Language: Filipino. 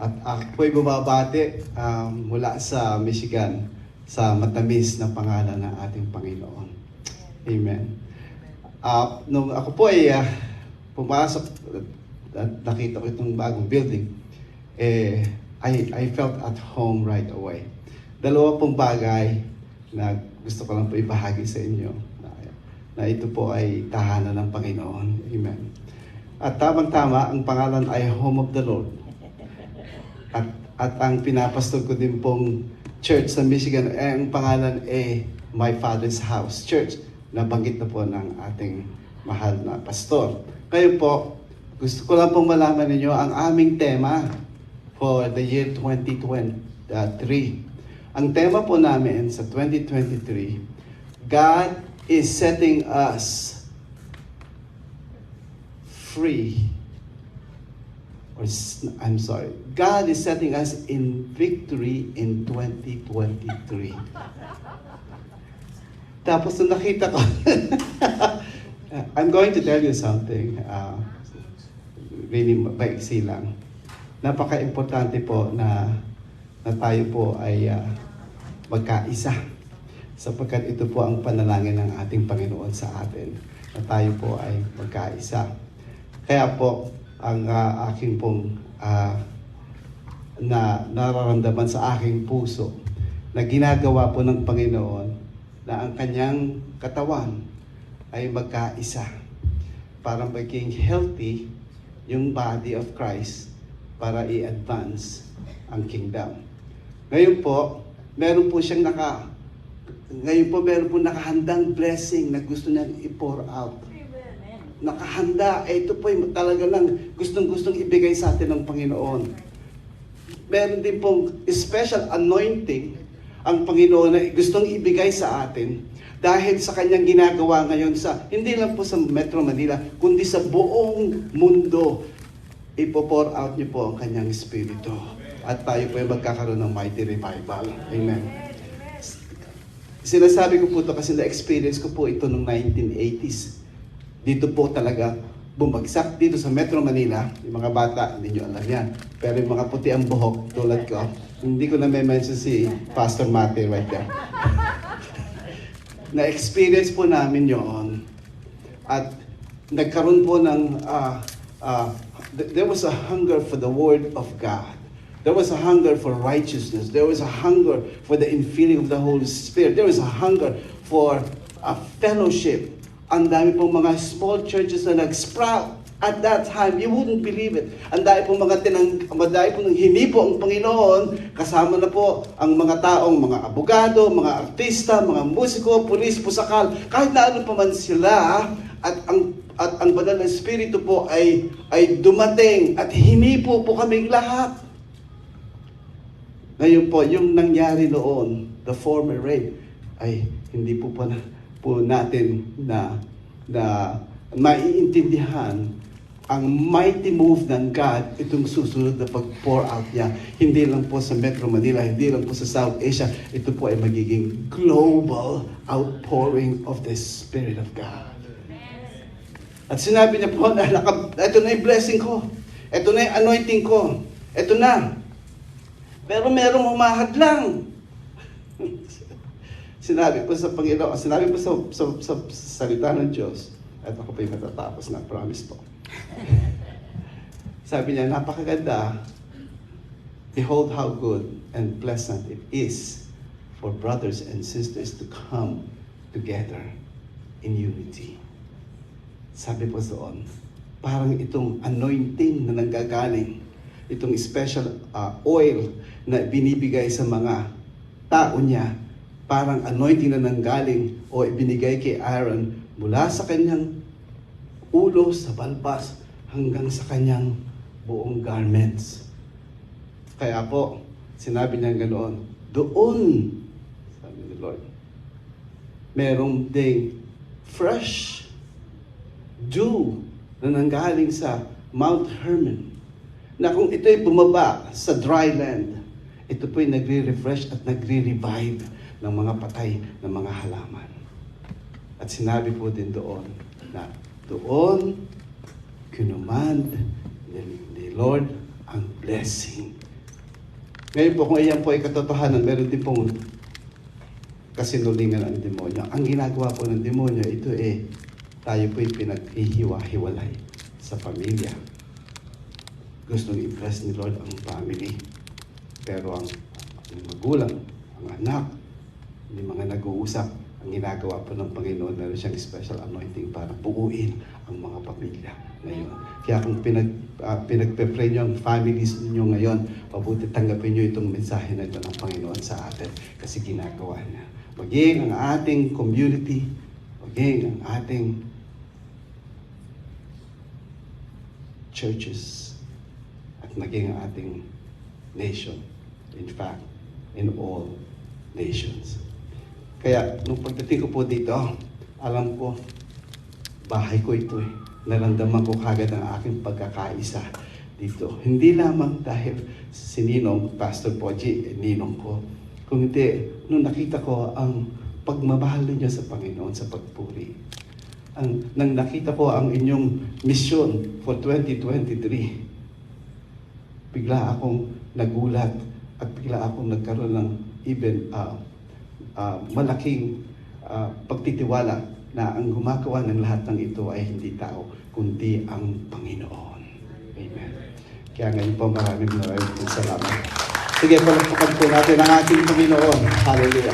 At ako po'y bumabati mula sa Michigan sa matamis na pangalan ng ating Panginoon. Amen. Nung ako po ay pumasok at nakita ko itong bagong building, I felt at home right away. Dalawa pong bagay na gusto ko lang po ibahagi sa inyo na ito po ay tahanan ng Panginoon. Amen. At tamang-tama, ang pangalan ay Home of the Lord. At ang pinapastol ko din pong church sa Michigan, ang pangalan ay My Father's House Church. Nabanggit na po ng ating mahal na pastor. Ngayon po, gusto ko lang pong malaman ninyo ang aming tema for the year 2023. Ang tema po namin sa 2023, God is setting us free. God is setting us in victory in 2023. Tapos nung nakita ko, I'm going to tell you something, really maiksi lang. Napaka-importante po na tayo po ay magkaisa. Sapagkat ito po ang panalangin ng ating Panginoon sa atin, na tayo po ay magkaisa. Kaya po, ang aking pong nararamdaman sa aking puso na ginagawa po ng Panginoon na ang kanyang katawan ay magkaisa para maging healthy yung body of Christ para i-advance ang kingdom. Ngayon po, meron po nakahandang blessing na gusto niyang i-pour out. Nakahanda, ito po talaga lang gustong-gustong ibigay sa atin ng Panginoon. Meron din pong special anointing ang Panginoon na gustong ibigay sa atin dahil sa kanyang ginagawa ngayon hindi lang po sa Metro Manila, kundi sa buong mundo. Ipo-pour out niyo po ang kanyang espiritu. At tayo po ay magkakaroon ng mighty revival. Amen. Sinasabi ko po ito kasi na-experience ko po ito noong 1980s. Dito po talaga bumagsak dito sa Metro Manila. Yung mga bata, hindi nyo alam yan. Pero yung mga puti ang buhok, tulad ko, hindi ko na may mention si Pastor Mate right there. Na-experience po namin yon. At nagkaroon po ng, there was a hunger for the Word of God. There was a hunger for righteousness. There was a hunger for the infilling of the Holy Spirit. There was a hunger for a fellowship. Ang dami pong mga small churches na nag-sprout at that time. You wouldn't believe it. Ang dami pong hinipo ang Panginoon. Kasama na po ang mga taong, mga abogado, mga artista, mga musiko, pulis, pusakal. Kahit na ano pa man sila, at ang banal na Espiritu po ay dumating at hinipo po kaming lahat. Ngayon po, yung nangyari noon, the former rape, ay hindi po natin na maiintindihan ang mighty move ng God, itong susunod na pag-pour out niya. Hindi lang po sa Metro Manila, hindi lang po sa South Asia, ito po ay magiging global outpouring of the Spirit of God. At sinabi niya po na ito na yung blessing ko, ito na yung anointing ko, ito na. Pero merong humahadlang. Sinabi po sa Panginoon, sinabi po sa salita ng Diyos, at ako pa yung matatapos na, promise po. Sabi niya, napakaganda. Behold how good and pleasant it is for brothers and sisters to come together in unity. Sabi po doon, parang itong anointing na nanggagaling, itong special oil na binibigay sa mga tao niya, parang anointing na nanggaling o ibinigay kay Aaron mula sa kanyang ulo, sa balbas, hanggang sa kanyang buong garments. Kaya po, sinabi niya ganoon, doon, sabi ni Lord, merong ding fresh dew na nanggaling sa Mount Hermon, na kung ito'y bumaba sa dry land, ito po'y nagre-refresh at nagre-revive ng mga patay na mga halaman. At sinabi po din doon na doon kinumand ni Lord ang blessing Ngayon po, kung iyan po ay katotohanan, meron din pong kasinungalingan ang demonyo. Ang ginagawa po ng demonyo, ito tayo po'y pinaghihiwa-hiwalay sa pamilya. Gustong impress ni Lord ang family. Pero ang magulang, ang anak, hindi mga nag-uusap, ang ginagawa po ng Panginoon, meron siyang special anointing para buuin ang mga pamilya ngayon. Kaya kung pinagpe-pray nyo ang families ninyo ngayon, mabuti tanggapin nyo itong mensahe na ito ng Panginoon sa atin kasi ginagawa niya. Maging ang ating community, maging ang ating churches, at maging ang ating nation. In fact, in all nations. Kaya, nung pagdating ko po dito, alam ko, bahay ko ito eh. Naramdaman ko kagad ang aking pagkakaisa dito. Hindi lamang dahil si Ninong, Pastor Poji, Ninong ko. Kung hindi, nung nakita ko ang pagmamahal ninyo sa Panginoon sa pagpuri. Nang nakita ko ang inyong mission for 2023, bigla akong nagulat at bigla akong nagkaroon ng even malaking pagtitiwala na ang gumagawa ng lahat ng ito ay hindi tao, kundi ang Panginoon. Amen. Kaya ngayon po maraming salamat. Sige, palakpakan po natin ang ating Panginoon. Hallelujah.